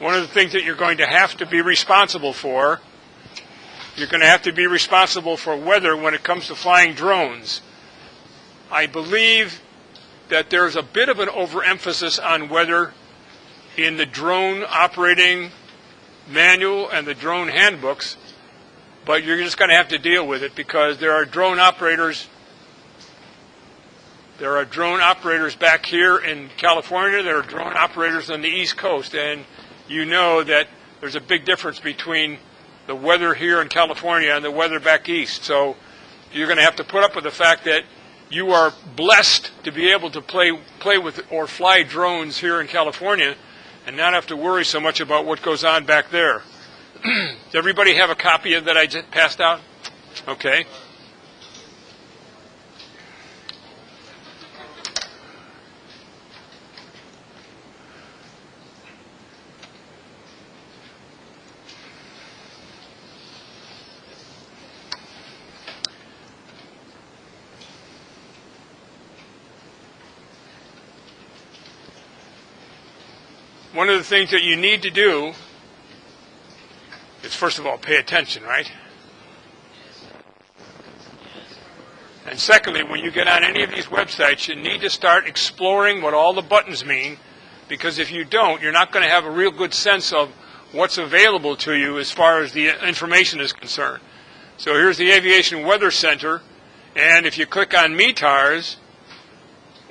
one of the things that you're going to have to be responsible for, you're going to have to be responsible for weather when it comes to flying drones. I believe that there's a bit of an overemphasis on weather in the drone operating manual and the drone handbooks, but you're just going to have to deal with it because there are drone operators back here in California, there are drone operators on the East Coast, and you know that there's a big difference between the weather here in California and the weather back east. So you're going to have to put up with the fact that you are blessed to be able to play with or fly drones here in California and not have to worry so much about what goes on back there. Does everybody have a copy of that I just passed out? Okay. One of the things that you need to do is, first of all, pay attention, right? And secondly, when you get on any of these websites, you need to start exploring what all the buttons mean, because if you don't, you're not going to have a real good sense of what's available to you as far as the information is concerned. So here's the Aviation Weather Center, and if you click on METARs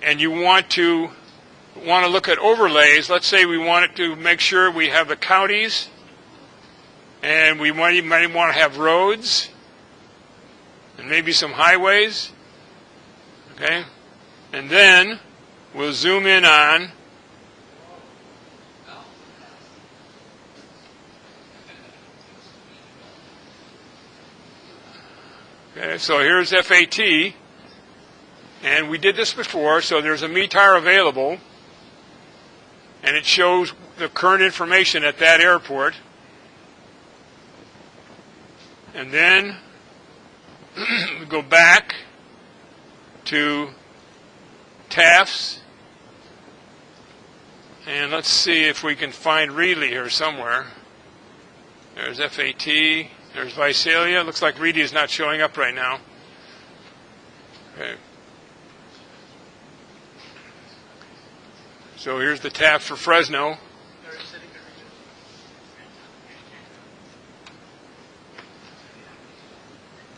and you want to look at overlays, let's say we wanted to make sure we have the counties, and we might want to have roads, and maybe some highways, okay? And then we'll zoom in on okay, so here's FAT, and we did this before, so there's a METAR available, and it shows the current information at that airport. And then we go back to TAFs, and let's see if we can find Reedley here somewhere. There's FAT, there's Visalia. Looks like Reedley is not showing up right now. Okay. So here's the TAF for Fresno.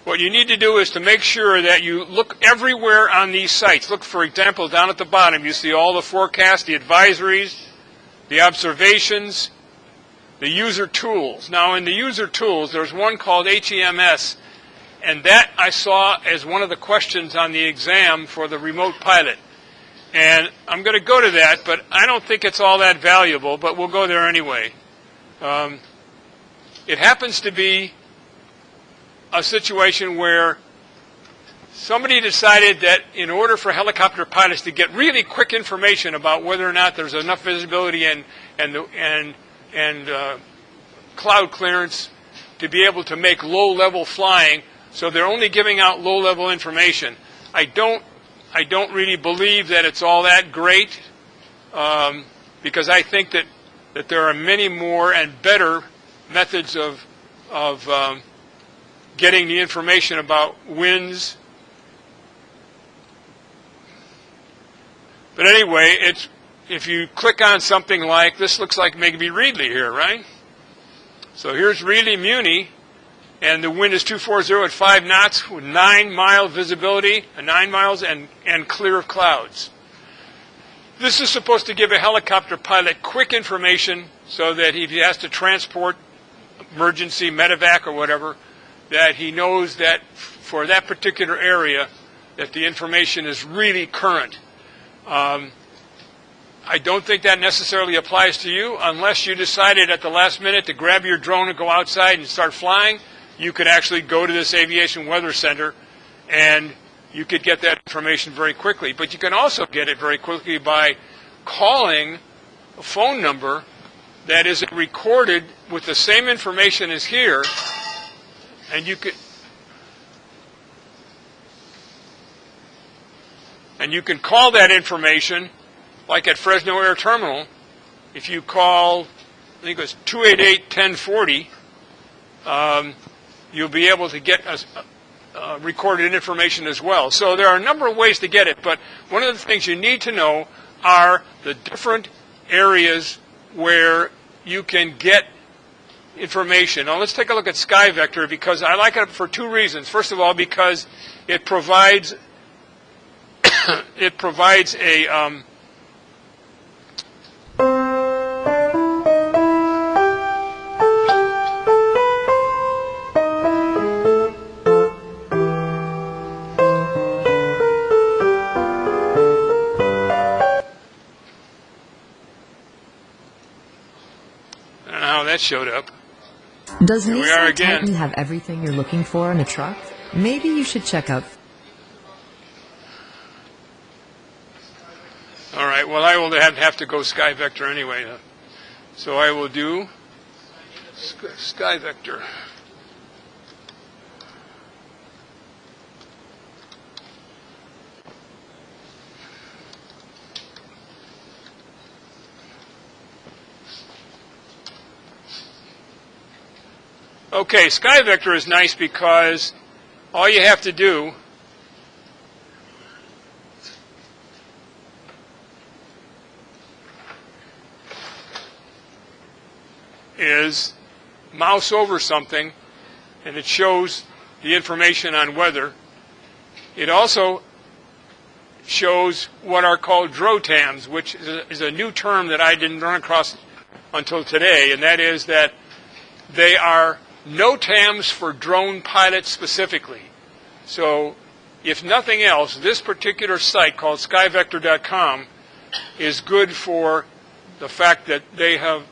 What you need to do is to make sure that you look everywhere on these sites. Look, for example, down at the bottom, you see all the forecasts, the advisories, the observations, the user tools. Now, in the user tools, there's one called HEMS, and that I saw as one of the questions on the exam for the remote pilot. And I'm going to go to that, but I don't think it's all that valuable, but we'll go there anyway. It happens to be a situation where somebody decided that in order for helicopter pilots to get really quick information about whether or not there's enough visibility and cloud clearance to be able to make low-level flying, so they're only giving out low-level information. I don't really believe that it's all that great, because I think that there are many more and better methods of getting the information about winds. But anyway, if you click on something like, this looks like maybe Reedley here, right? So here's Reedley Muni, and the wind is 240 at 5 knots with 9-mile visibility, 9 miles, and clear of clouds. This is supposed to give a helicopter pilot quick information so that if he has to transport emergency medevac or whatever, that he knows that for that particular area that the information is really current. I don't think that necessarily applies to you unless you decided at the last minute to grab your drone and go outside and start flying. You could actually go to this Aviation Weather Center and you could get that information very quickly. But you can also get it very quickly by calling a phone number that is recorded with the same information as here, and you can call that information, like at Fresno Air Terminal. If you call think it was 288-1040, you'll be able to get recorded information as well. So there are a number of ways to get it, but one of the things you need to know are the different areas where you can get information. Now let's take a look at SkyVector, because I like it for two reasons. First of all, because it provides a that showed up. Does Nissan Titan have everything you're looking for in a truck? Maybe you should check out... All right, well, I will have to go SkyVector anyway. So I will do SkyVector. Okay, SkyVector is nice because all you have to do is mouse over something and it shows the information on weather. It also shows what are called DROTAMs, which is a new term that I didn't run across until today, and that is that they are NOTAMs for drone pilots specifically. So, if nothing else, this particular site called skyvector.com is good for the fact that they have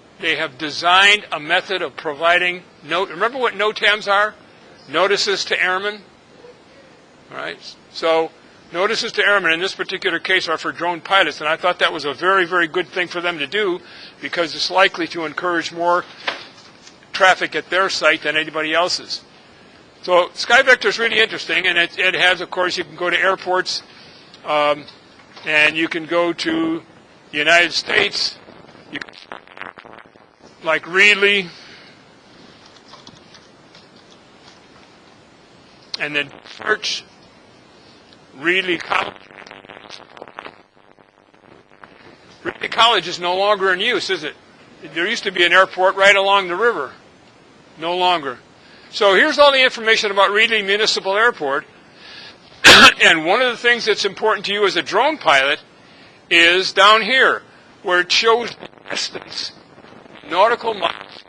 designed a method of providing remember what NOTAMs are? Notices to airmen. All right. So, notices to airmen in this particular case are for drone pilots, and I thought that was a very, very good thing for them to do, because it's likely to encourage more traffic at their site than anybody else's. So SkyVector is really interesting, and it has, of course, you can go to airports, and you can go to the United States, like Reedley, and then search Reedley College. Reedley College is no longer in use, is it? There used to be an airport right along the river. No longer. So here's all the information about Reedley Municipal Airport. And one of the things that's important to you as a drone pilot is down here, where it shows the distance, nautical miles.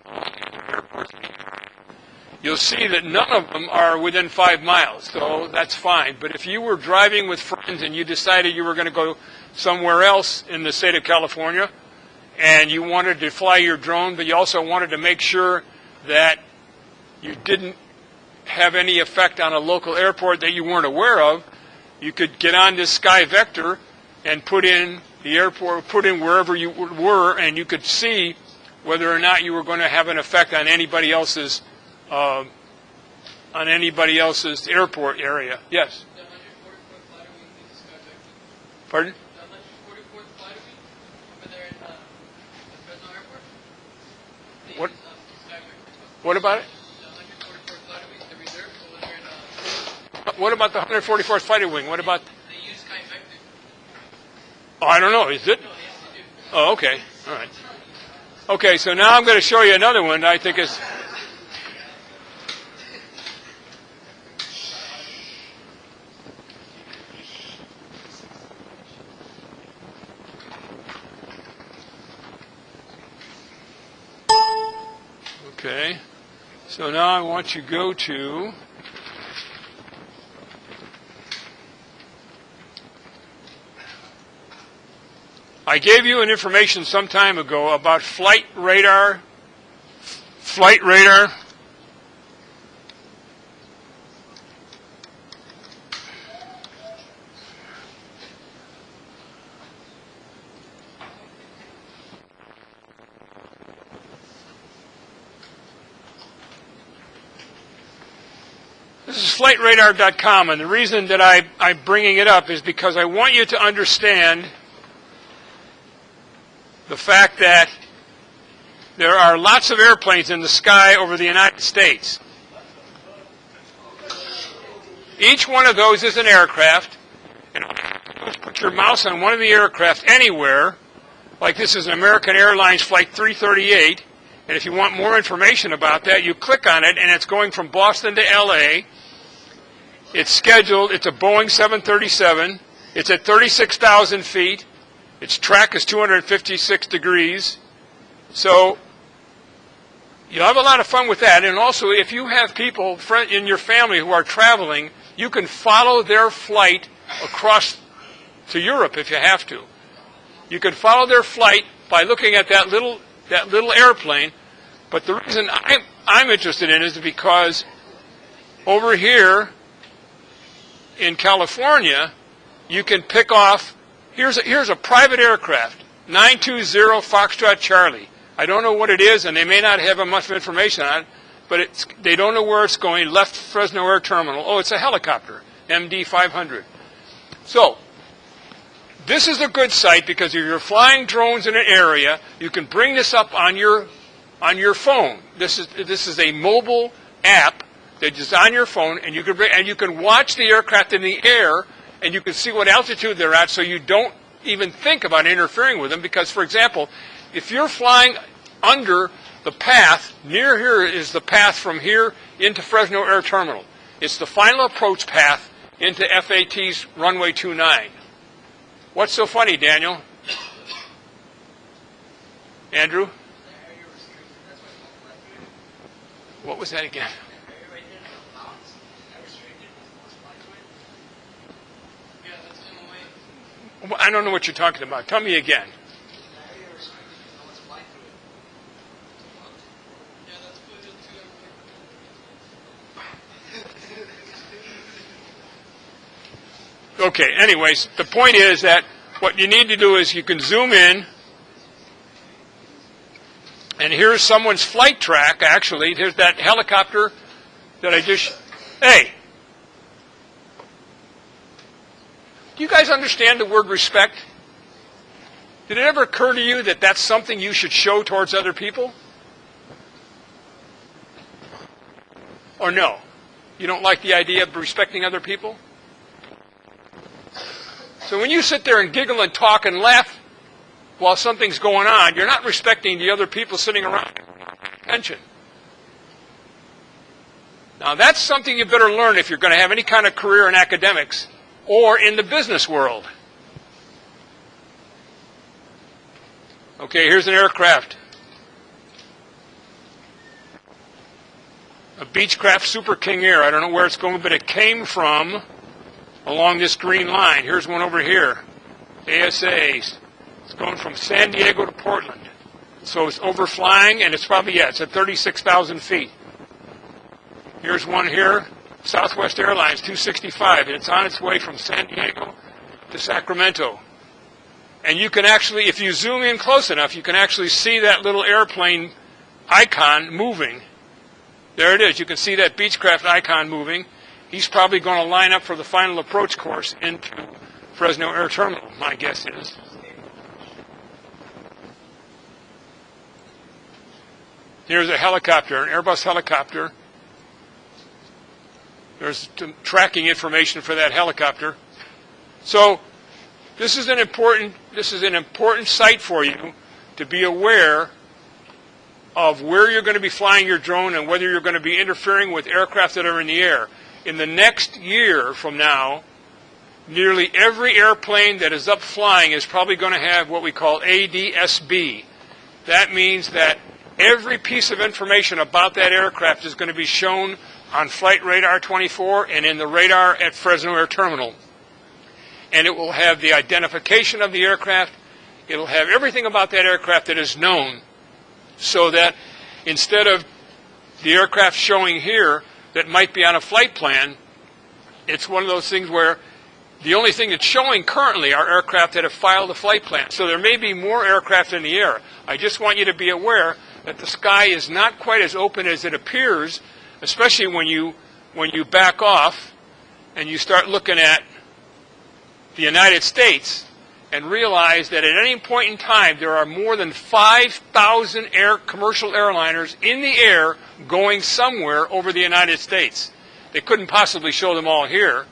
You'll see that none of them are within 5 miles, so that's fine. But if you were driving with friends and you decided you were going to go somewhere else in the state of California, and you wanted to fly your drone, but you also wanted to make sure that you didn't have any effect on a local airport that you weren't aware of, you could get on this SkyVector and put in the airport, put in wherever you were, and you could see whether or not you were going to have an effect on anybody else's airport area. Yes. Pardon? What about it? What about the 144th Fighter Wing? What about? They use SkyVector. Oh, I don't know. Is it? Oh, okay. All right. Okay, so now I'm going to show you another one that I think is... Okay. So now I want you to go to... I gave you an information some time ago about flight radar. This is flightradar.com, and the reason that I'm bringing it up is because I want you to understand the fact that there are lots of airplanes in the sky over the United States. Each one of those is an aircraft, and put your mouse on one of the aircraft anywhere, like this is an American Airlines Flight 338, and if you want more information about that, you click on it, and it's going from Boston to L.A. It's scheduled, it's a Boeing 737, it's at 36,000 feet, its track is 256 degrees, so you'll have a lot of fun with that, and also if you have people in your family who are traveling, you can follow their flight across to Europe if you have to. You can follow their flight by looking at that little airplane. But the reason I'm interested in it is because over here in California, you can pick off. Here's a private aircraft, 920 Foxtrot Charlie. I don't know what it is, and they may not have much information on it. But they don't know where it's going, left Fresno Air Terminal. Oh, it's a helicopter, MD 500. So, this is a good site because if you're flying drones in an area, you can bring this up on your phone. This is a mobile app that is on your phone, and you can watch the aircraft in the air, and you can see what altitude they're at, so you don't even think about interfering with them. Because, for example, if you're flying under the path, near here is the path from here into Fresno Air Terminal. It's the final approach path into FAT's runway 29. What's so funny, Daniel? Andrew? What was that again? I don't know what you're talking about. Tell me again. Okay, anyways, the point is that what you need to do is you can zoom in, and here's someone's flight track, actually. Here's that helicopter that I just... Hey! Do you guys understand the word respect? Did it ever occur to you that that's something you should show towards other people? Or no? You don't like the idea of respecting other people? So when you sit there and giggle and talk and laugh while something's going on, you're not respecting the other people sitting around. Attention. Now that's something you better learn if you're going to have any kind of career in academics or in the business world. Okay, here's an aircraft. A Beechcraft Super King Air. I don't know where it's going, but it came from along this green line. Here's one over here. ASA. It's going from San Diego to Portland. So it's overflying, and it's probably, it's at 36,000 feet. Here's one here, Southwest Airlines 265, and it's on its way from San Diego to Sacramento. And you can actually, if you zoom in close enough, you can actually see that little airplane icon moving. There it is. You can see that Beechcraft icon moving. He's probably going to line up for the final approach course into Fresno Air Terminal, my guess is. Here's a helicopter, an Airbus helicopter. There's tracking information for that helicopter. So this is an important site for you to be aware of where you're going to be flying your drone and whether you're going to be interfering with aircraft that are in the air. In the next year from now, nearly every airplane that is up flying is probably going to have what we call ADSB. That means that every piece of information about that aircraft is going to be shown on Flight Radar 24 and in the radar at Fresno Air Terminal. And it will have the identification of the aircraft. It will have everything about that aircraft that is known, so that instead of the aircraft showing here that might be on a flight plan, it's one of those things where the only thing that's showing currently are aircraft that have filed a flight plan. So there may be more aircraft in the air. I just want you to be aware that the sky is not quite as open as it appears, especially when you back off and you start looking at the United States and realize that at any point in time there are more than 5,000 commercial airliners in the air going somewhere over the United States. They couldn't possibly show them all here,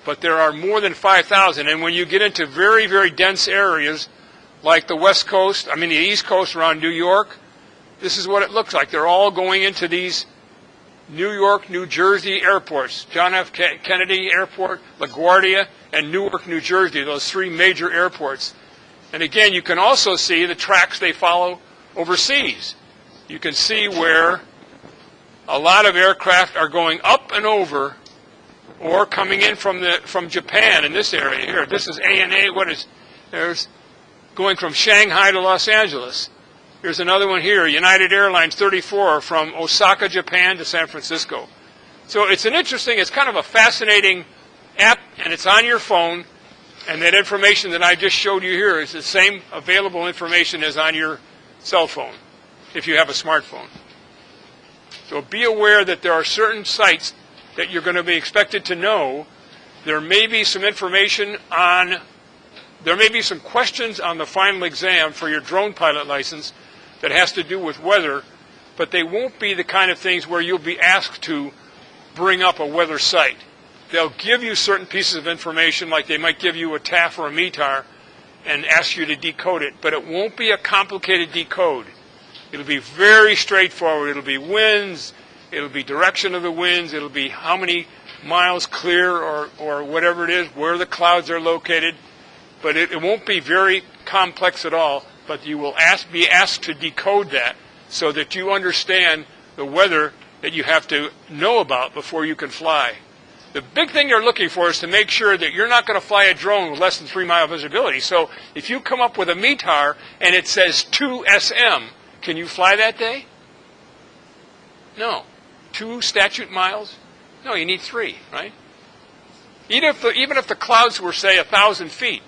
but there are more than 5,000. And when you get into very, very dense areas like the West Coast, the East Coast around New York, this is what it looks like. They're all going into these New York, New Jersey airports, John F. Kennedy Airport, LaGuardia, and Newark, New Jersey, those three major airports. And again, you can also see the tracks they follow overseas. You can see where a lot of aircraft are going up and over or coming in from Japan in this area here. This is ANA. There's going from Shanghai to Los Angeles. Here's another one here, United Airlines 34 from Osaka, Japan to San Francisco. So it's kind of a fascinating app, and it's on your phone, and that information that I just showed you here is the same available information as on your cell phone, if you have a smartphone. So be aware that there are certain sites that you're going to be expected to know. There may be some questions on the final exam for your drone pilot license that has to do with weather, but they won't be the kind of things where you'll be asked to bring up a weather site. They'll give you certain pieces of information, like they might give you a TAF or a METAR and ask you to decode it, but it won't be a complicated decode. It'll be very straightforward. It'll be winds, it'll be direction of the winds, it'll be how many miles clear or whatever it is, where the clouds are located, but it won't be very complex at all, but you will be asked to decode that so that you understand the weather that you have to know about before you can fly. The big thing you're looking for is to make sure that you're not going to fly a drone with less than 3-mile visibility. So if you come up with a METAR and it says 2 SM, can you fly that day? No. 2 statute miles? No, you need 3, right? Even if the clouds were, say, 1,000 feet,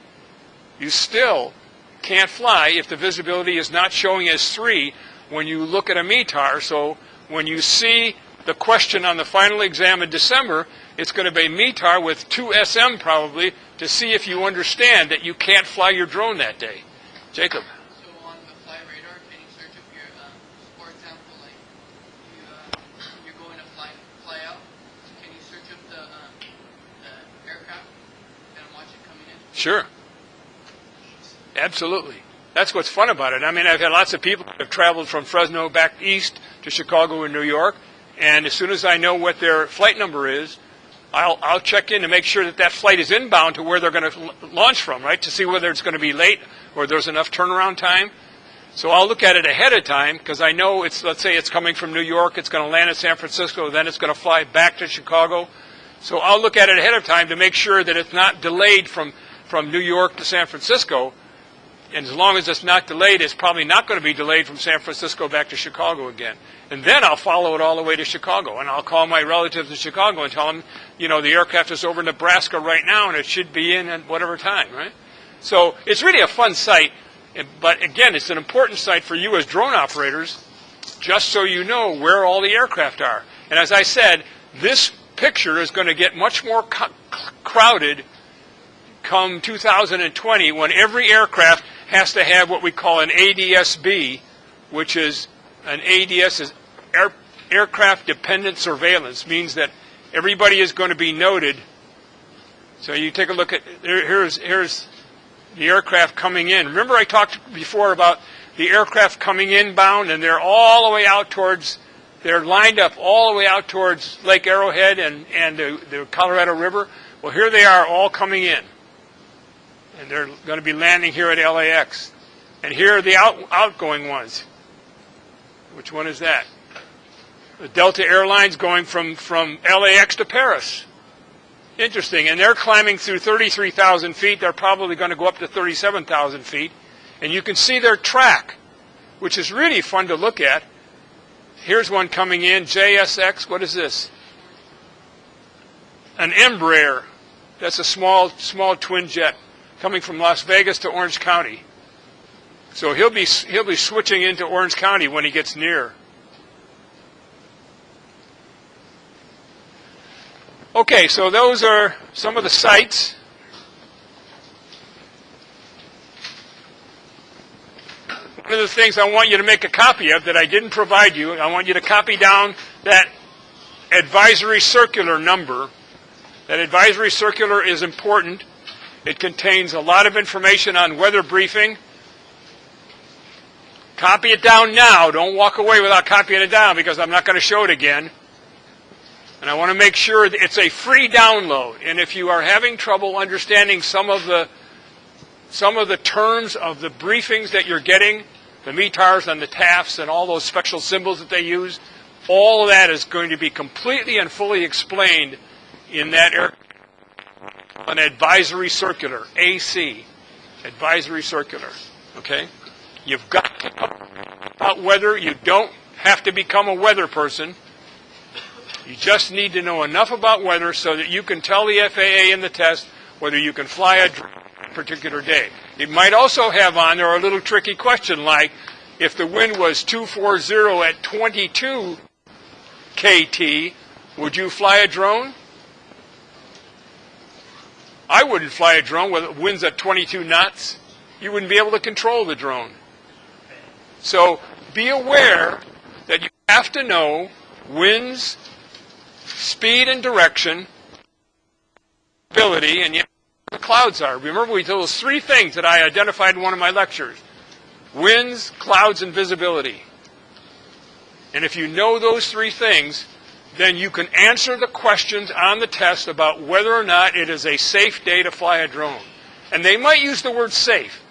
you still can't fly if the visibility is not showing as 3 when you look at a METAR. So when you see the question on the final exam in December, it's going to be METAR with 2 SM probably to see if you understand that you can't fly your drone that day. Jacob. So on the fly radar, can you search up your, for example, like you're going to fly out, can you search up the aircraft and watch it coming in? Sure. Absolutely. That's what's fun about it. I've had lots of people that have traveled from Fresno back east to Chicago and New York, and as soon as I know what their flight number is, I'll check in to make sure that flight is inbound to where they're going to launch from, right, to see whether it's going to be late or there's enough turnaround time. So I'll look at it ahead of time because I know let's say it's coming from New York, it's going to land in San Francisco, then it's going to fly back to Chicago. So I'll look at it ahead of time to make sure that it's not delayed from New York to San Francisco. And as long as it's not delayed, it's probably not going to be delayed from San Francisco back to Chicago again. And then I'll follow it all the way to Chicago. And I'll call my relatives in Chicago and tell them, the aircraft is over Nebraska right now and it should be in at whatever time, right? So it's really a fun site. But again, it's an important site for you as drone operators, just so you know where all the aircraft are. And as I said, this picture is going to get much more crowded come 2020 when every aircraft has to have what we call an ADS-B, which is an ADS is aircraft dependent surveillance, means that everybody is going to be noted. So you take a look at here's the aircraft coming in. Remember I talked before about the aircraft coming inbound, and they're all the way out towards, they're lined up all the way out towards Lake Arrowhead and the Colorado River. Well, here they are all coming in. And they're going to be landing here at LAX. And here are the outgoing ones. Which one is that? The Delta Airlines going from LAX to Paris. Interesting. And they're climbing through 33,000 feet. They're probably going to go up to 37,000 feet. And you can see their track, which is really fun to look at. Here's one coming in, JSX. What is this? An Embraer. That's a small twin jet coming from Las Vegas to Orange County. So he'll be switching into Orange County when he gets near. Okay, so those are some of the sites. One of the things I want you to make a copy of that I didn't provide you, I want you to copy down that advisory circular number. That advisory circular is important. It contains a lot of information on weather briefing. Copy it down now. Don't walk away without copying it down because I'm not going to show it again. And I want to make sure that it's a free download. And if you are having trouble understanding some of the terms of the briefings that you're getting, the METARs and the TAFs and all those special symbols that they use, all of that is going to be completely and fully explained in that area. An advisory circular, AC, advisory circular, okay? You've got to know about weather. You don't have to become a weather person. You just need to know enough about weather so that you can tell the FAA in the test whether you can fly a drone on a particular day. It might also have on there a little tricky question like, if the wind was 240 at 22 KT, would you fly a drone? I wouldn't fly a drone with winds at 22 knots. You wouldn't be able to control the drone. So be aware that you have to know winds, speed and direction, ability, and yet the clouds are. Remember, we told those three things that I identified in one of my lectures. Winds, clouds, and visibility. And if you know those three things, then you can answer the questions on the test about whether or not it is a safe day to fly a drone. And they might use the word safe.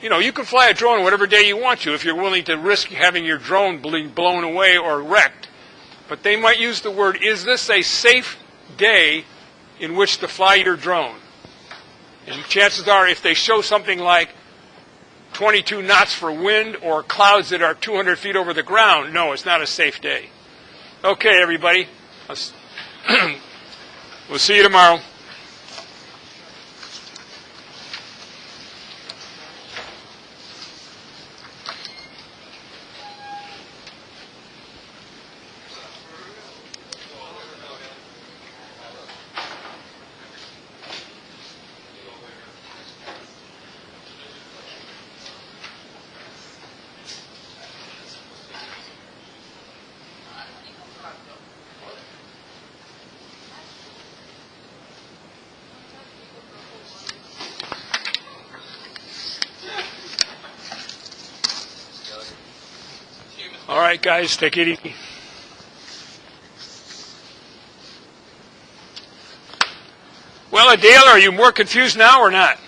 You know, you can fly a drone whatever day you want to if you're willing to risk having your drone blown away or wrecked. But they might use the word, is this a safe day in which to fly your drone? And chances are, if they show something like 22 knots for wind or clouds that are 200 feet over the ground, no, it's not a safe day. Okay, everybody. We'll see you tomorrow. All right, guys, take it easy. Well, Adele, are you more confused now or not?